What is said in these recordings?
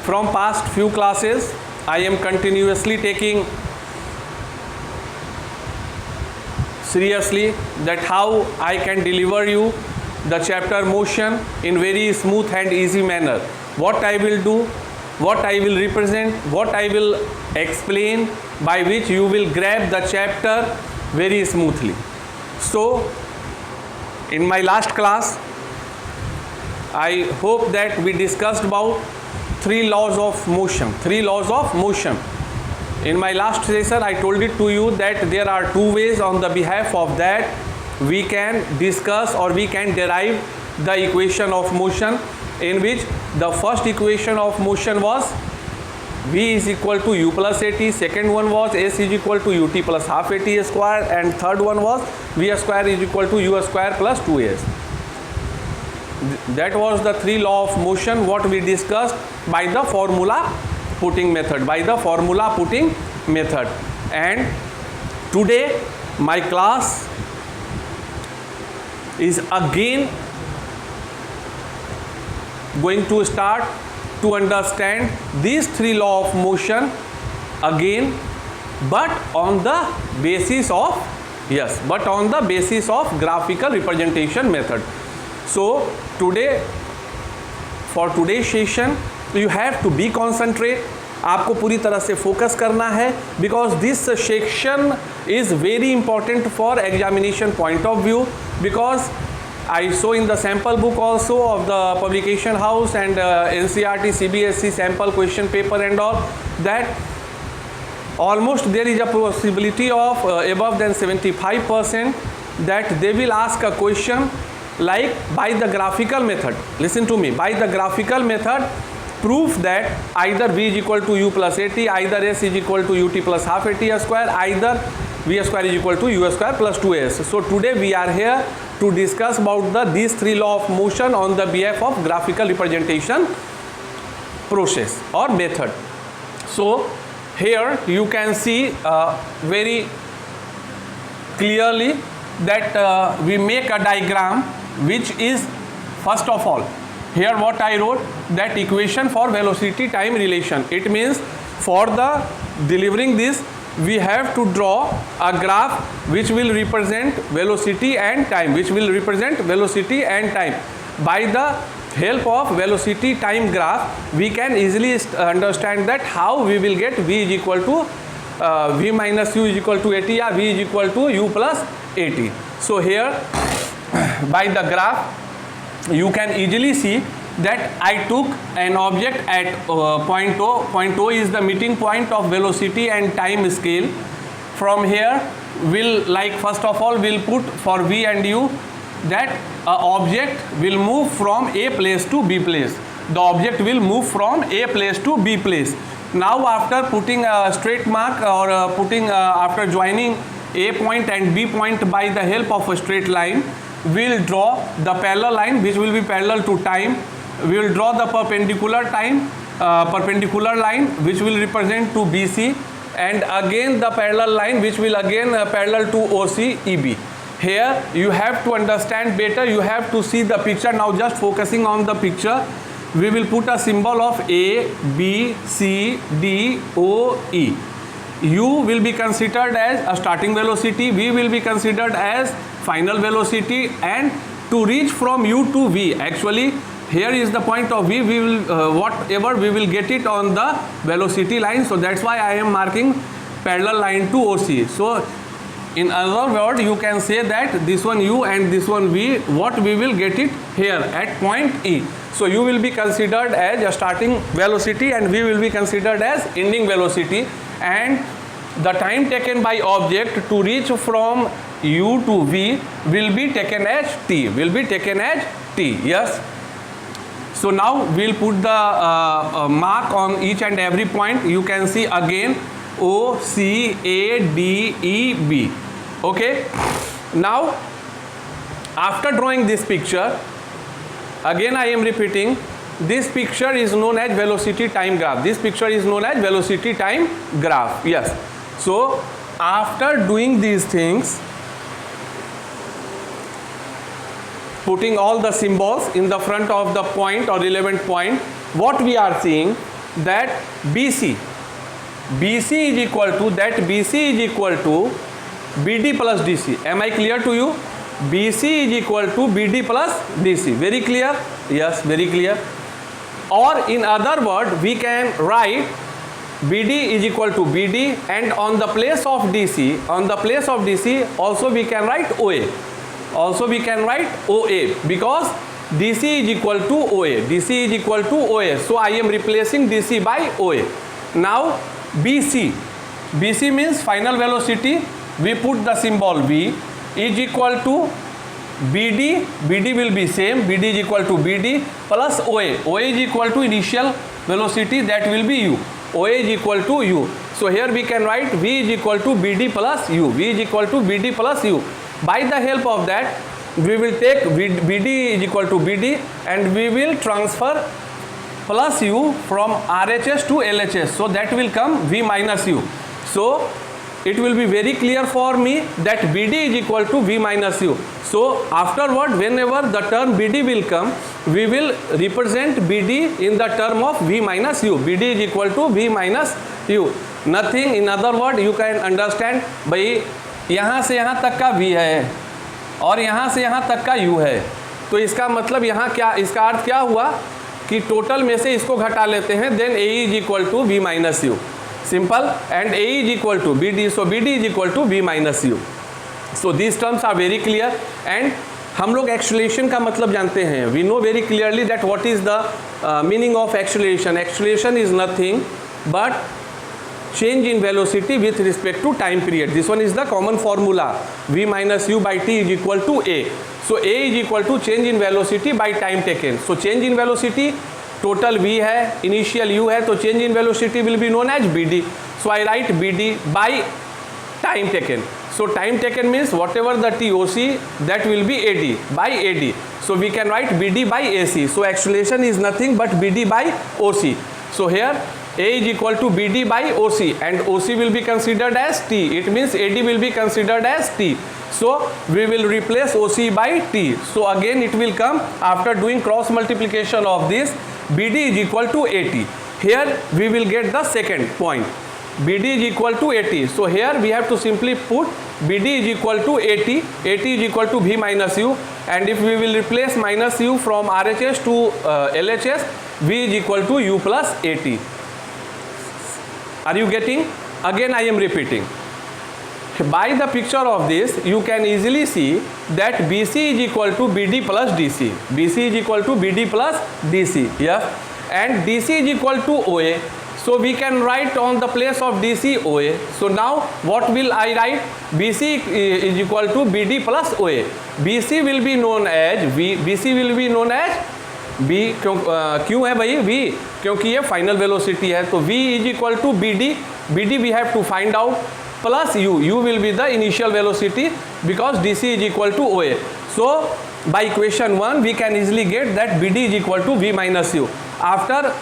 from past few classes I am continuously taking seriously that how I can deliver you the chapter motion in very smooth and easy manner. What I will do, what I will represent, what I will explain, by which you will grab the chapter very smoothly. So in my last class I hope that we discussed about three laws of motion. In my last session I told it to you that there are two ways on the behalf of that we can discuss or we can derive the equation of motion, in which the first equation of motion was v is equal to u plus at, second one was s is equal to ut plus half at square, and third one was v square is equal to u square plus 2s. That was the three law of motion what we discussed by the formula putting method, and today my class is again going to start to understand these three law of motion again, but on the basis of graphical representation method. So today, for today's session you have to be concentrate, आपको पूरी तरह से focus करना है, because this section is very important for examination point of view, because I saw in the sample book also of the publication house and NCERT CBSE sample question paper and all, that almost there is a possibility of above than 75% that they will ask a question like by the graphical method. Listen to me, by the graphical method proof that either v is equal to u plus at, either s is equal to ut plus half at square, either v square is equal to u square plus 2s. So today we are here to discuss about these three law of motion on the behalf of graphical representation process or method. So here you can see very clearly that we make a diagram which is, first of all, here what I wrote, that equation for velocity time relation. It means for the delivering this we have to draw a graph which will represent velocity and time, By the help of velocity time graph we can easily understand that how we will get v is equal to v minus u is equal to at, or v is equal to u plus at. So here by the graph you can easily see that I took an object at point O. Point O is the meeting point of velocity and time scale. From here we'll, like, first of all we'll put for v and u that object will move from A place to B place. The object will move from A place to B place. Now after putting a straight mark or after joining A point and B point by the help of a straight line, we'll draw the parallel line which will be parallel to time. We will draw the perpendicular line which will represent to BC, and again the parallel line which will again parallel to OC EB. Here you have to understand better, you have to see the picture. Now just focusing on the picture, we will put a symbol of A, B, C, D, O, E. U will be considered as a starting velocity, V will be considered as final velocity, and to reach from U to V, actually here is the point of V, we will whatever we will get it on the velocity line. So that's why I am marking parallel line to OC. So in other words you can say that this one U and this one V, what we will get it here at point E. So U will be considered as a starting velocity and V will be considered as ending velocity, and the time taken by object to reach from U to V will be taken as T, yes. So now we'll put the mark on each and every point. You can see again O, C, A, D, E, B. Okay. Now after drawing this picture, again I am repeating, this picture is known as velocity time graph. Yes. So after doing these things, putting all the symbols in the front of the point or relevant point, what we are seeing, that BC is equal to BD plus DC. Am I clear to you? BC is equal to BD plus DC. Very clear? Yes, very clear. Or in other word, we can write BD is equal to BD, and on the place of DC, also we can write OA. Because DC is equal to OA. So I am replacing DC by OA. Now BC means final velocity. We put the symbol V is equal to BD will be same, BD is equal to BD plus OA. OA is equal to initial velocity, that will be U. OA is equal to U. So here we can write V is equal to BD plus U. By the help of that, we will take BD is equal to BD and we will transfer plus U from RHS to LHS. So that will come V minus U. So it will be very clear for me that BD is equal to V minus U. So afterward, whenever the term BD will come, we will represent BD in the term of V minus U. BD is equal to V minus U. Nothing, in other word, you can understand, भाई यहाँ से यहाँ तक का V है और यहाँ से यहाँ तक का U है, तो इसका मतलब यहाँ क्या, इसका अर्थ क्या हुआ कि टोटल में से इसको घटा लेते हैं, then AE is equal to V minus U. Simple. And AE is equal to BD, so BD is equal to V minus U. So these terms are very clear. And हम लोग acceleration का मतलब जानते हैं. We know very clearly that what is the meaning of acceleration. Acceleration is nothing but change in velocity with respect to time period. This one is the common formula. V minus U by T is equal to A. So A is equal to change in velocity by time taken. So change in velocity, total V है, initial U है, तो change in velocity will be known as BD. So I write BD by time taken. So time taken means whatever the TOC, that will be AD, by AD. So we can write BD by AC. So acceleration is nothing but BD by OC. So here A is equal to BD by OC, and OC will be considered as T. It means AD will be considered as T. So we will replace OC by T. So again it will come after doing cross multiplication of this, BD is equal to AT. Here we will get the second point. BD is equal to AT. So here we have to simply put BD is equal to AT. AT is equal to V minus U. And if we will replace minus U from RHS to LHS, V is equal to U plus AT. Are you getting? Again I am repeating. By the picture of this, you can easily see that BC is equal to BD plus DC. BC is equal to BD plus DC. Yeah. And DC is equal to OA. So we can write on the place of DC OA. So now what will I write? BC is equal to BD plus OA. BC will be known as V. BC will be known as B. क्यों है भाई V? क्योंकि ये final velocity है, तो V is equal to BD. BD we have to find out plus U. U will be the initial velocity because DC is equal to OA. So by equation 1 we can easily get that BD is equal to V minus U. After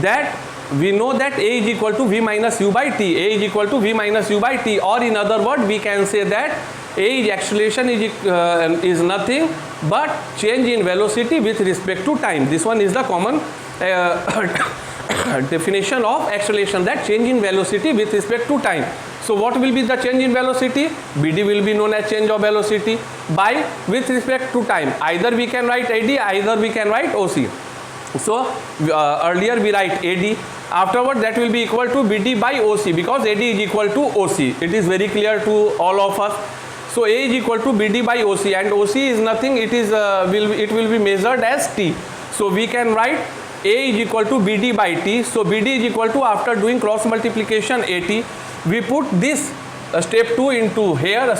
that we know that A is equal to V minus U by T. A is equal to V minus U by T, or in other words we can say that A is acceleration is nothing but change in velocity with respect to time. This one is the common definition of acceleration, that change in velocity with respect to time. So what will be the change in velocity? BD will be known as change of velocity by with respect to time. Either we can write AD, either we can write OC. So earlier we write AD, afterward that will be equal to BD by OC because AD is equal to OC. It is very clear to all of us. So A is equal to BD by OC, and OC is nothing, it will be measured as T. So we can write A is equal to BD by T. So BD is equal to, after doing cross multiplication AT, we put this step 2 into here,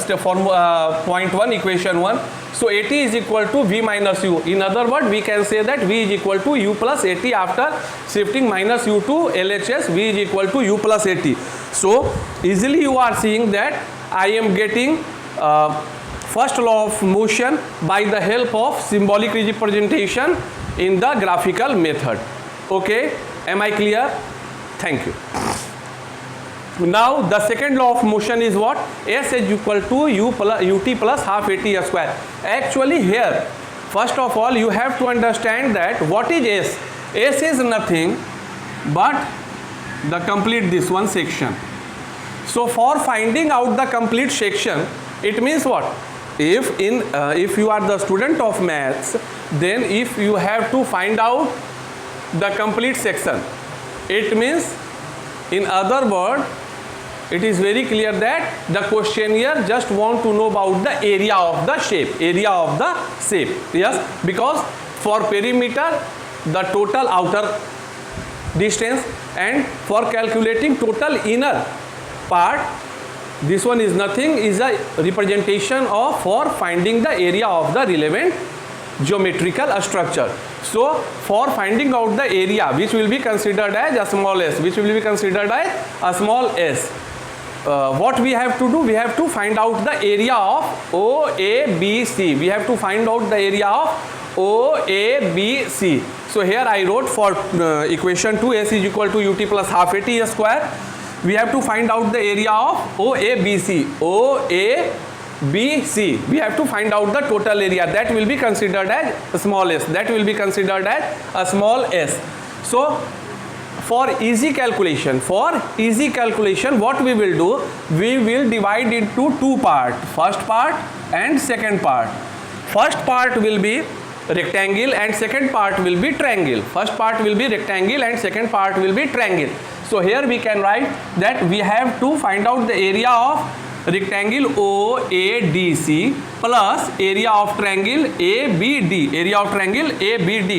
point 1, equation 1. So AT is equal to V minus U. In other words, we can say that V is equal to U plus AT after shifting minus U to LHS. V is equal to U plus AT. So easily you are seeing that I am getting first law of motion by the help of symbolic representation in the graphical method. Okay, am I clear? Thank you. Now the second law of motion is what? S is equal to ut plus half at square. Actually here, first of all you have to understand that what is S. S is nothing but the complete this one section. So for finding out the complete section, it means what? If you are the student of maths, then if you have to find out the complete section, it means, in other word, it is very clear that the questionnaire just want to know about the area of the shape, yes, because for perimeter the total outer distance, and for calculating total inner part, this one is nothing, is a representation of for finding the area of the relevant geometrical structure. So for finding out the area, which will be considered as a small s, what we have to do? We have to find out the area of OABC. We have to find out the area of OABC. So here I wrote for equation 2, s is equal to ut plus half at square. We have to find out the area of OABC. We have to find out the total area. That will be considered as a small s. So for easy calculation, what we will do? We will divide into two parts. First part and second part. First part will be rectangle and second part will be triangle. First part will be rectangle and second part will be triangle. So here we can write that we have to find out the area of rectangle OADC plus area of triangle ABD.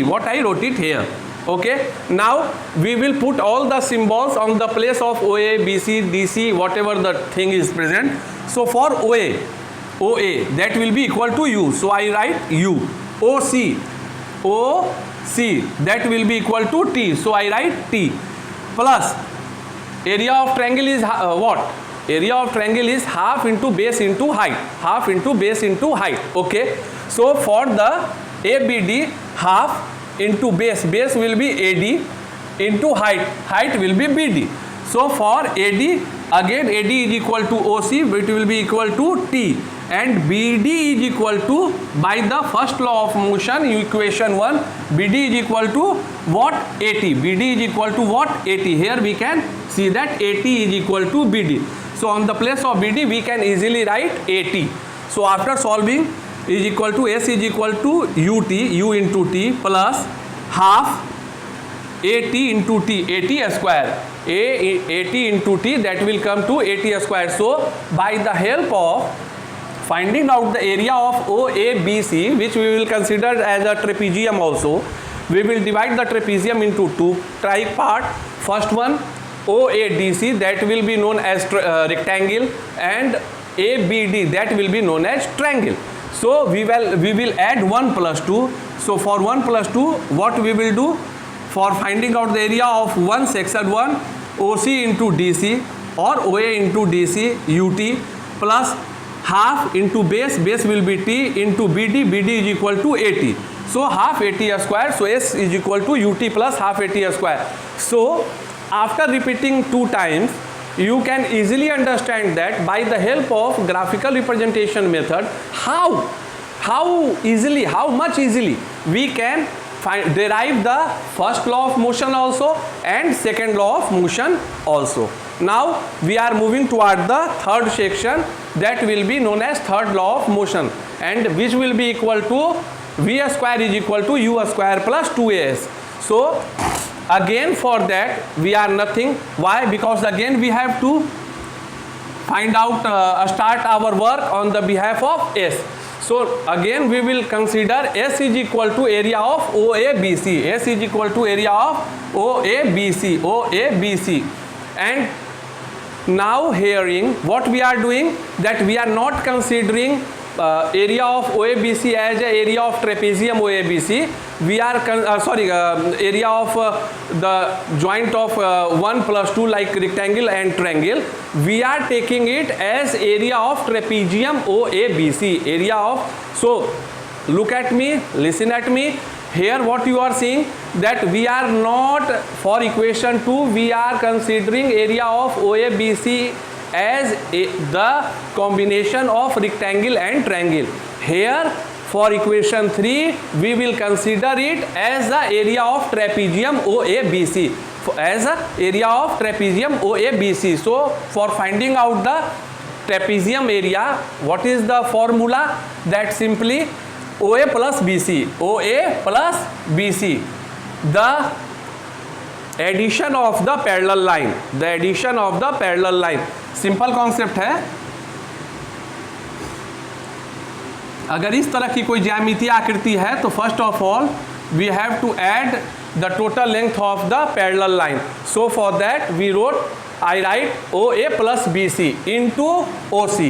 What I wrote it here. Okay, now we will put all the symbols on the place of OA, BC, DC, whatever the thing is present. So for OA, that will be equal to U. So I write U. OC, that will be equal to T. So I write T. Plus area of triangle is what? Area of triangle is half into base into height. Okay. So for the ABD, half into base will be AD, into height will be BD. So for AD, again AD is equal to OC, it will be equal to T, and BD is equal to, by the first law of motion, equation 1, BD is equal to what? AT. Here we can see that AT is equal to BD. So on the place of BD we can easily write AT. So after solving, is equal to S is equal to UT, U into T, plus half AT into T, AT square, AT into T, that will come to AT square. So by the help of finding out the area of OABC, which we will consider as a trapezium also, we will divide the trapezium into two part. First one OADC, that will be known as rectangle, and ABD, that will be known as triangle. So we will add 1 plus 2. So for 1 plus 2, what we will do? For finding out the area of one section 1, OC into DC or OA into DC, UT, plus half into base will be T, into BD is equal to AT. So half AT square, so S is equal to UT plus half AT square. So after repeating 2 times, you can easily understand that by the help of graphical representation method, how much easily we can derive the first law of motion also and second law of motion also. Now we are moving toward the third section, that will be known as third law of motion, and which will be equal to V square is equal to U square plus 2AS. So again for that we are nothing. Why? Because again we have to find out, start our work on the behalf of S. So again we will consider S is equal to area of OABC. And now hearing what we are doing, that we are not considering area of OABC as a area of trapezium OABC. We are area of the joint of 1 plus 2 like rectangle and triangle. We are taking it as area of trapezium OABC. So look at me, listen at me. Here what you are seeing, that we are not, for equation 2 we are considering area of OABC as the combination of rectangle and triangle. Here for equation 3 we will consider it as the area of trapezium OABC. as a area of trapezium OABC. So for finding out the trapezium area, what is the formula? That simply OA plus BC, OA plus BC, the addition of the parallel line, the addition of the parallel line. Simple concept है. अगर इस तरह की कोई ज्यामितीय आकृति है तो first of all we have to add the total length of the parallel line. So for that we wrote, I write OA plus BC into OC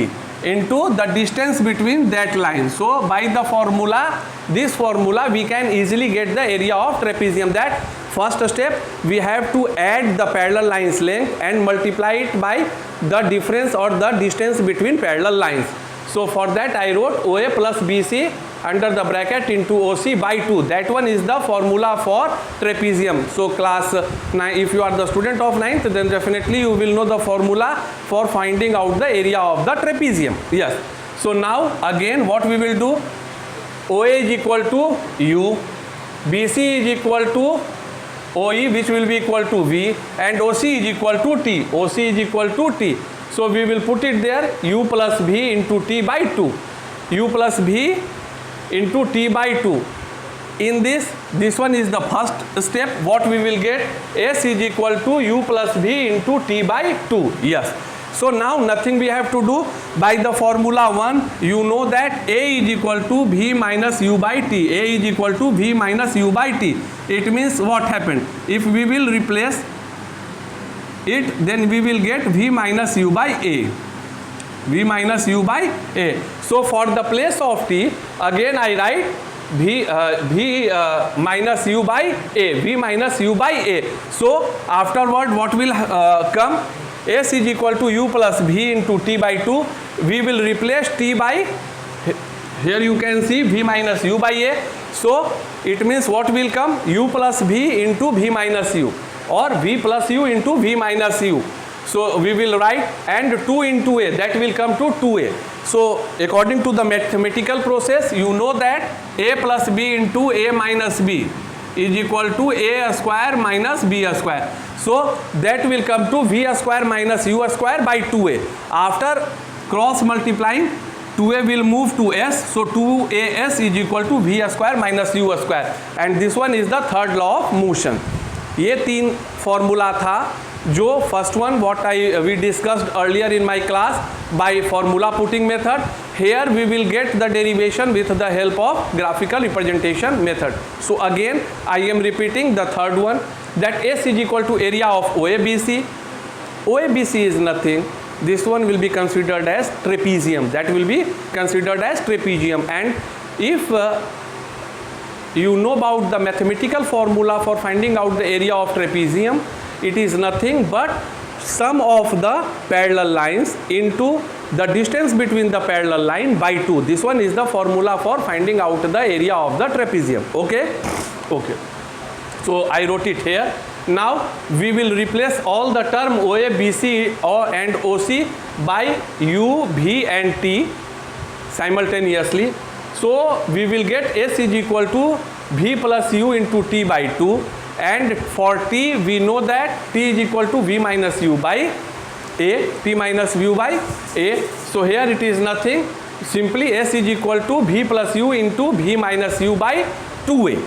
into the distance between that line. So by the formula, this formula we can easily get the area of trapezium. That first step we have to add the parallel lines length and multiply it by the difference or the distance between parallel lines. So for that I wrote OA plus BC under the bracket into OC by 2. That one is the formula for trapezium. So class 9, if you are the student of 9th, then definitely you will know the formula for finding out the area of the trapezium. Yes. So now again what we will do, OA is equal to U, BC is equal to OE, which will be equal to V, and OC is equal to T. OC is equal to T. So we will put it there, U plus V into T by 2. U plus V into T by 2. In this one is the first step. What we will get, S is equal to U plus V into T by 2. Yes. So now nothing we have to do. By the formula 1, you know that A is equal to V minus U by T. A is equal to V minus U by T. It means what happened? If we will replace it, then we will get V minus U by A. V minus U by A. So for the place of T, again I write V minus U by A. V minus U by A. So afterward what will come? S is equal to U plus V into T by 2. We will replace T by, here you can see V minus U by A. So it means what will come? U plus V into V minus U, or V plus U into V minus U. So we will write, and 2 into A, that will come to 2A. So according to the mathematical process, you know that A plus B into A minus B is equal to A square minus B square. So that will come to V square minus U square by 2A. After cross multiplying, 2A will move to S, so 2AS is equal to V square minus U square. And this one is the third law of motion. ये 3 formula था जो first one what we discussed earlier in my class by formula putting method. Here we will get the derivation with the help of graphical representation method. So again I am repeating the third one, that S is equal to area of OABC. OABC is nothing. This one will be considered as trapezium. That will be considered as trapezium. And if you know about the mathematical formula for finding out the area of trapezium, it is nothing but sum of the parallel lines into the distance between the parallel line by 2. This one is the formula for finding out the area of the trapezium. Okay. Okay. So I wrote it here. Now we will replace all the term OA, BC and OC by U, V and T simultaneously. So we will get S is equal to V plus U into T by 2. And for T, we know that T is equal to V minus U by A, P minus U by A. So here it is nothing, simply S is equal to V plus U into V minus U by 2A.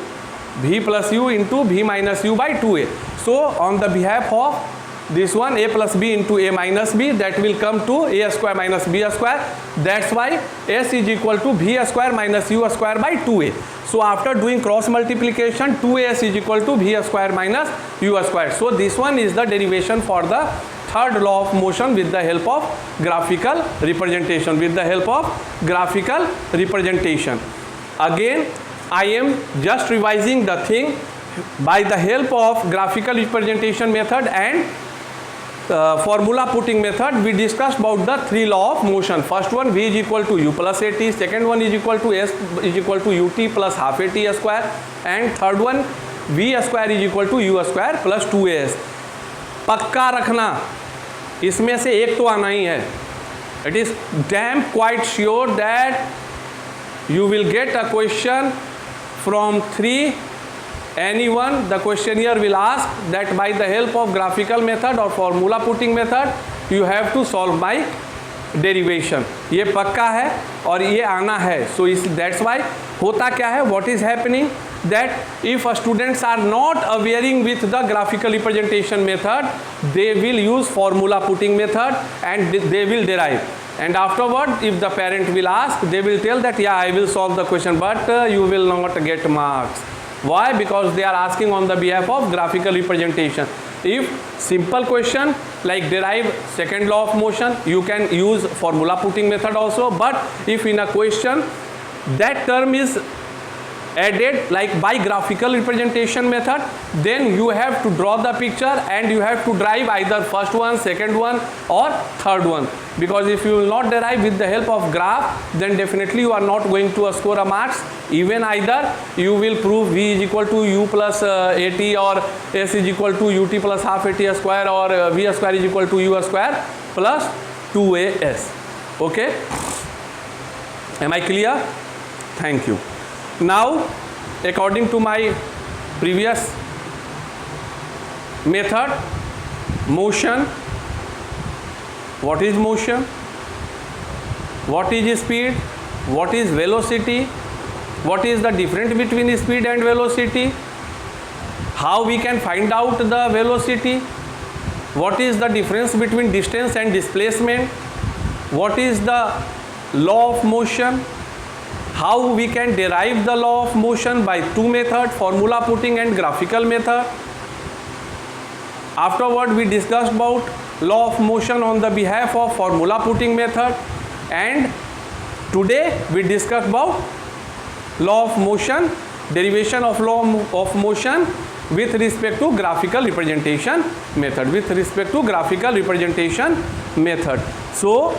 V plus U into V minus U by 2A. So on the behalf of this one, A plus B into A minus B, that will come to A square minus B square. That's why S is equal to V square minus U square by 2A. So after doing cross multiplication, 2as is equal to V square minus U square. So this one is the derivation for the third law of motion with the help of graphical representation. With the help of graphical representation. Again, I am just revising the thing by the help of graphical representation method and formula putting method. We discussed about the 3 law of motion. First one, V is equal to U plus AT. Second one is equal to S is equal to UT plus half AT square. And third one, V square is equal to U square plus 2AS. पक्का रखना, इसमें से एक तो आना ही है. It is damn quite sure that you will get a question from 3 anyone, the questionnaire will ask that by the help of graphical method or formula putting method, you have to solve by derivation. ये पक्का है और ये आना है. So that's why होता क्या है, what is happening, that if students are not awareing with the graphical representation method, they will use formula putting method and they will derive. And afterward, if the parent will ask, they will tell that yeah, I will solve the question, but you will not get marks. Why? Because they are asking on the behalf of graphical representation. If simple question like derive second law of motion, you can use formula putting method also. But if in a question that term is added like by graphical representation method, then you have to draw the picture and you have to derive either first one, second one or third one. Because if you will not derive with the help of graph, then definitely you are not going to score a marks. Even either you will prove v is equal to u plus at or s is equal to ut plus half at square, or v square is equal to u square plus 2as. Okay, am I clear? Thank you. Now, according to my previous method, motion. What is motion? What is speed? What is velocity? What is the difference between speed and velocity? How we can find out the velocity? What is the difference between distance and displacement? What is the law of motion? How we can derive the law of motion by two methods, formula putting and graphical method. Afterward, we discussed about law of motion on the behalf of formula putting method, and today we discussed about law of motion, derivation of law of motion with respect to graphical representation method. So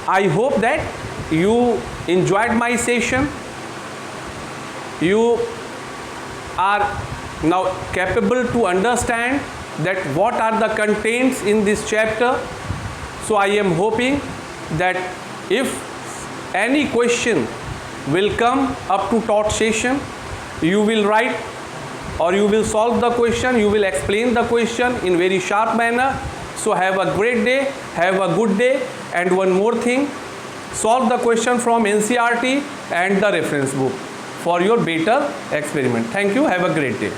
I hope that you enjoyed my session. You are now capable to understand that what are the contents in this chapter. So I am hoping that if any question will come up to taught session, you will write or you will solve the question, you will explain the question in very sharp manner. So have a great day, have a good day. And one more thing, solve the question from NCERT and the reference book for your better experiment. Thank you. Have a great day.